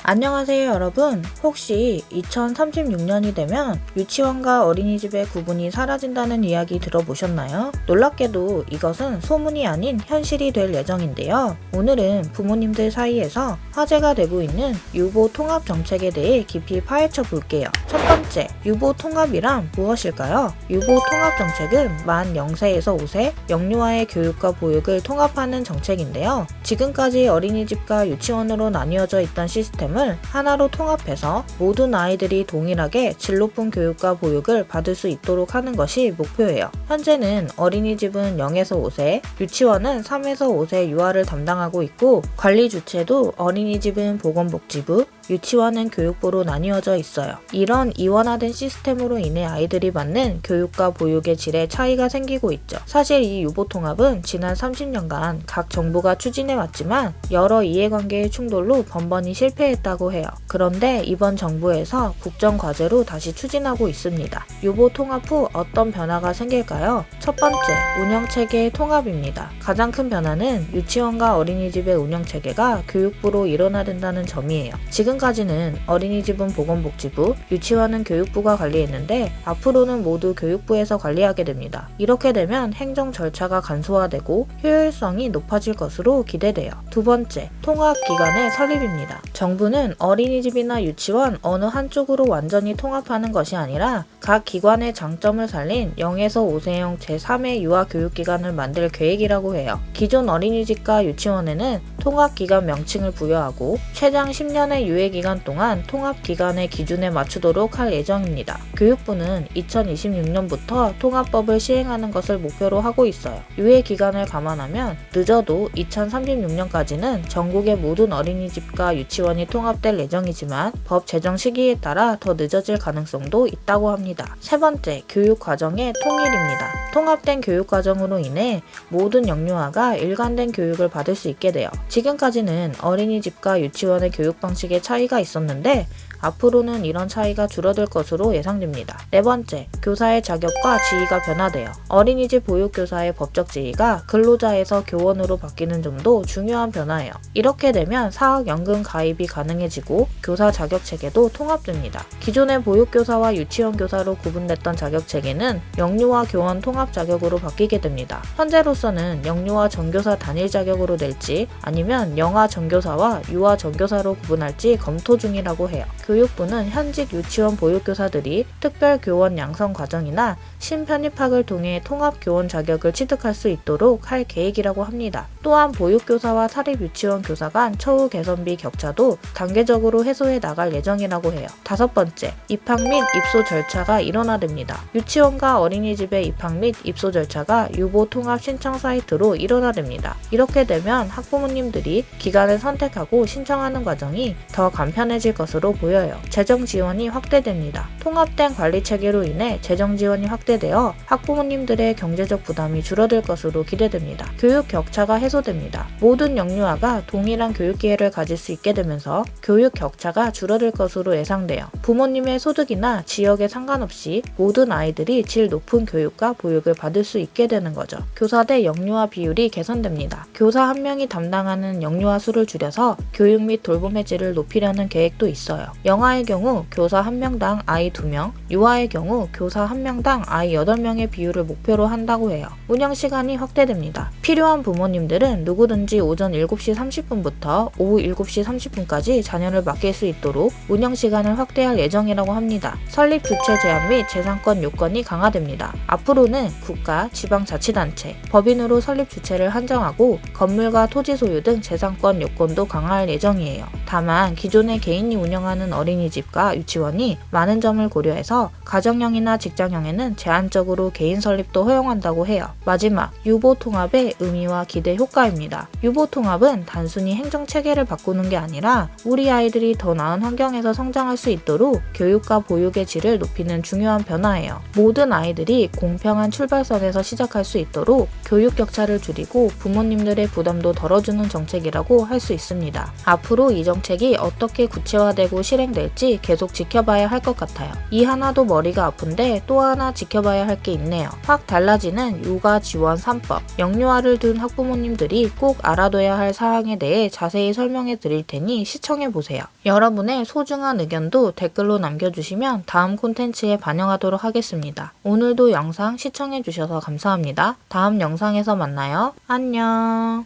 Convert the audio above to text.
안녕하세요 여러분. 혹시 2036년이 되면 유치원과 어린이집의 구분이 사라진다는 이야기 들어보셨나요? 놀랍게도 이것은 소문이 아닌 현실이 될 예정인데요. 오늘은 부모님들 사이에서 화제가 되고 있는 유보 통합 정책에 대해 깊이 파헤쳐 볼게요. 첫 번째, 유보 통합이란 무엇일까요? 유보 통합 정책은 만 0세에서 5세 영유아의 교육과 보육을 통합하는 정책인데요. 지금까지 어린이집과 유치원으로 나뉘어져 있던 시스템을 하나로 통합해서 모든 아이들이 동일하게 질 높은 교육과 보육을 받을 수 있도록 하는 것이 목표예요. 현재는 어린이집은 0에서 5세, 유치원은 3에서 5세 유아를 담당하고 있고 관리 주체도 어린이집은 보건복지부, 유치원은 교육부로 나뉘어져 있어요. 이런 이원화된 시스템으로 인해 아이들이 받는 교육과 보육의 질에 차이가 생기고 있죠. 사실 이 유보통합은 지난 30년간 각 정부가 추진해왔지만 여러 이해관계의 충돌로 번번이 실패했다고 해요. 그런데 이번 정부에서 국정과제로 다시 추진하고 있습니다. 유보통합 후 어떤 변화가 생길까요? 첫 번째, 운영체계의 통합입니다. 가장 큰 변화는 유치원과 어린이집의 운영체계가 교육부로 일원화된다는 점이에요. 지금까지는 어린이집은 보건복지부, 유치원은 교육부가 관리했는데 앞으로는 모두 교육부에서 관리하게 됩니다. 이렇게 되면 행정 절차가 간소화되고 효율성이 높아질 것으로 기대돼요. 두 번째, 통합기관의 설립입니다. 정부는 어린이집이나 유치원 어느 한쪽으로 완전히 통합하는 것이 아니라 각 기관의 장점을 살린 0에서 5세형 제3의 유아교육기관을 만들 계획이라고 해요. 기존 어린이집과 유치원에는 통합기관 명칭을 부여하고 최장 10년의 유예기간 동안 통합기관의 기준에 맞추도록 할 예정입니다. 교육부는 2026년부터 통합법을 시행하는 것을 목표로 하고 있어요. 유예기간을 감안하면 늦어도 2036년까지는 전국의 모든 어린이집과 유치원이 통합될 예정이지만 법 제정 시기에 따라 더 늦어질 가능성도 있다고 합니다. 세 번째, 교육과정의 통일입니다. 통합된 교육과정으로 인해 모든 영유아가 일관된 교육을 받을 수 있게 돼요. 지금까지는 어린이집과 유치원의 교육 방식에 차이가 있었는데 앞으로는 이런 차이가 줄어들 것으로 예상됩니다. 네 번째, 교사의 자격과 지위가 변화돼요. 어린이집 보육교사의 법적 지위가 근로자에서 교원으로 바뀌는 점도 중요한 변화예요. 이렇게 되면 사학연금 가입이 가능해지고 교사 자격체계도 통합됩니다. 기존의 보육교사와 유치원 교사로 구분됐던 자격체계는 영유아 교원 통합 자격으로 바뀌게 됩니다. 현재로서는 영유아 전교사 단일 자격으로 낼지 아니면 영아 전교사와 유아 전교사로 구분할지 검토 중이라고 해요. 교육부는 현직 유치원 보육교사들이 특별교원 양성 과정이나 신편입학을 통해 통합교원 자격을 취득할 수 있도록 할 계획이라고 합니다. 또한 보육교사와 사립유치원 교사 간 처우 개선비 격차도 단계적으로 해소해 나갈 예정이라고 해요. 다섯 번째, 입학 및 입소 절차가 일원화됩니다. 유치원과 어린이집의 입학 및 입소 절차가 유보 통합 신청 사이트로 일원화됩니다. 이렇게 되면 학부모님들이 기관을 선택하고 신청하는 과정이 더 간편해질 것으로 보여요. 재정 지원이 확대됩니다. 통합된 관리 체계로 인해 재정 지원이 확대되어 학부모님들의 경제적 부담이 줄어들 것으로 기대됩니다. 교육 격차가 해소됩니다. 모든 영유아가 동일한 교육 기회를 가질 수 있게 되면서 교육 격차가 줄어들 것으로 예상돼요. 부모님의 소득이나 지역에 상관없이 모든 아이들이 질 높은 교육과 보육을 받을 수 있게 되는 거죠. 교사 대 영유아 비율이 개선됩니다. 교사 한 명이 담당하는 영유아 수를 줄여서 교육 및 돌봄의 질을 높이려는 계획도 있어요. 영아의 경우 교사 1명당 아이 2명, 유아의 경우 교사 1명당 아이 8명의 비율을 목표로 한다고 해요. 운영 시간이 확대됩니다. 필요한 부모님들은 누구든지 오전 7시 30분부터 오후 7시 30분까지 자녀를 맡길 수 있도록 운영 시간을 확대할 예정이라고 합니다. 설립 주체 제한 및 재산권 요건이 강화됩니다. 앞으로는 국가, 지방자치단체, 법인으로 설립 주체를 한정하고 건물과 토지 소유 등 재산권 요건도 강화할 예정이에요. 다만 기존의 개인이 운영하는 어린이집과 유치원이 많은 점을 고려해서 가정형이나 직장형에는 제한적으로 개인 설립도 허용한다고 해요. 마지막, 유보 통합의 의미와 기대 효과입니다. 유보 통합은 단순히 행정 체계를 바꾸는 게 아니라 우리 아이들이 더 나은 환경에서 성장할 수 있도록 교육과 보육의 질을 높이는 중요한 변화예요. 모든 아이들이 공평한 출발선에서 시작할 수 있도록 교육 격차를 줄이고 부모님들의 부담도 덜어주는 정책이라고 할 수 있습니다. 앞으로 이 정책이 어떻게 구체화되고 실행될지 계속 지켜봐야 할 것 같아요. 이 하나도 머리가 아픈데 또 하나 지켜봐야 할 게 있네요. 확 달라지는 육아 지원 3법. 영유아를 둔 학부모님들 여러분들이 꼭 알아둬야 할 사항에 대해 자세히 설명해 드릴 테니 시청해 보세요. 여러분의 소중한 의견도 댓글로 남겨주시면 다음 콘텐츠에 반영하도록 하겠습니다. 오늘도 영상 시청해 주셔서 감사합니다. 다음 영상에서 만나요. 안녕.